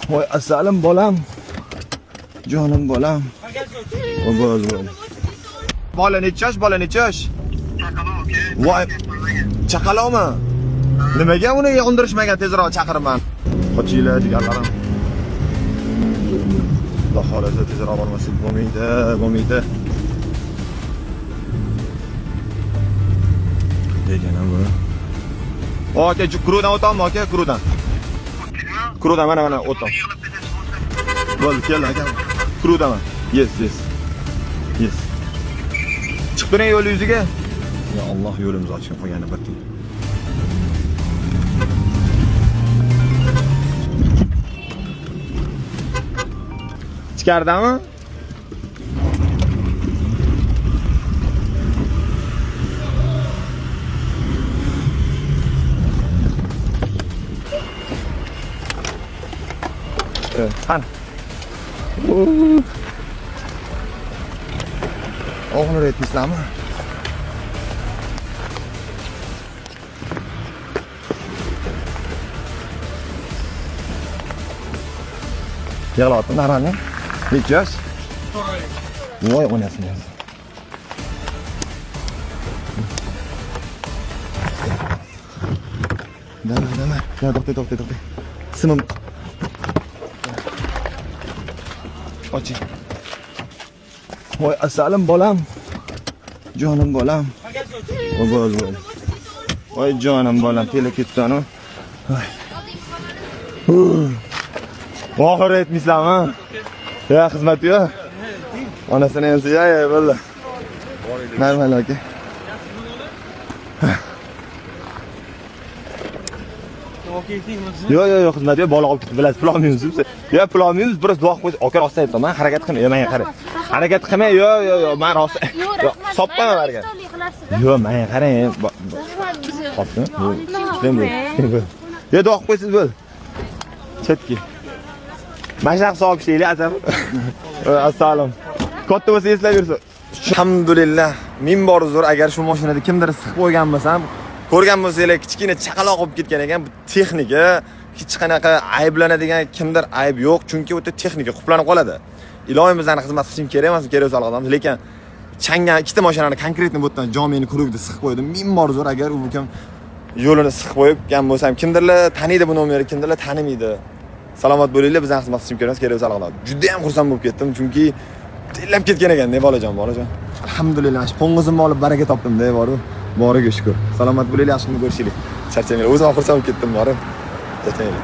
Voy asalim bolam. Jonim bolam. Bo'z. Bola necha yosh, bola necha yosh? Voy, chaqaloqmi? Nimaga uni undirishmagan tezroq chaqiraman. Qochinglar jigarlarim. Xudo xolasa tezroq bormasak bo'lmaydi. Degana bu. Aka, kurudan o'tamiz aka, kurudan. Kurudan mana o'tam. Bo'ldi, kel aka. Kurudaman. Yes. Chiqdiring yo'l yuziga. Ya Alloh yo'limizni ochib qo'ygani battin. Ichkaridami? Qani. O'g'lini aytmaysizlarmi? Yig'layapti narani. Necha yosh? Voy onasini. Dama. Ya to'xta. Simim. Oching. Voy asalim bolam. Jonim bolam. Bo'z. Voy jonim bolam, tele ketdanu. Oxir aytmaysizlarmi? Ya xizmat yo'q. Onasini ham ya bo'ldi. Normal aka. Yo'q, xizmat yo'q, bola olib ketib bilasiz, pul olmaymiz biz. Yo, pul olmaymiz, biroz duo qilib qo'ysiz. Aka rost aytdim, men harakat qilmay, menga qarang. Harakat qilmay, yo'q, men rost. Yo'q, soppaman harakat. Yo'q, menga qarang. Qopmi? Yo'q. Yo, duo qilib qo'ysiz bo'l. Chetki. Mashaq savob ishlaylik, azam. Assalom. Katta bo'lsa eslab yursin. Alhamdulillah, ming bor uzr, agar shu mashinada kimdir siqib qo'ygan bo'lsam, ko'rgan bo'lsanglar, kichkina chaqaloq olib ketgan ekan, bu texnika, hech qanaqa ayblanadigan kimdir ayb yo'q, chunki o'ta texnika quplanib qoladi. Iloyim bizlarni xizmat qilishim kerak emas, kerak bo'lsa alg'adam, lekin changan ikkita mashinani konkretni bu yerdan jomeni kurugida siqib qo'ydim. Ming bor uzr, agar u kim yo'lini siqib qo'ygan bo'lsam, kimdirlar taniydi bu nomerni, kimdirlar tanimaydi. Salomat bo'linglar, bizlarni xizmat qilishim kerak emas, kerak bo'lsa alg'adam. Juda ham xursand bo'lib ketdim, chunki tellab ketgan ekan-da bolajon. Alhamdulillah, qo'ng'izimni olib baraka topdim-da, boru. Boriga shukr. Salomat bo'linglar, yaxshi kun ko'rishaylik. Charchamanglar. O'zim xursand bo'lib ketdim, boru. Charchamanglar.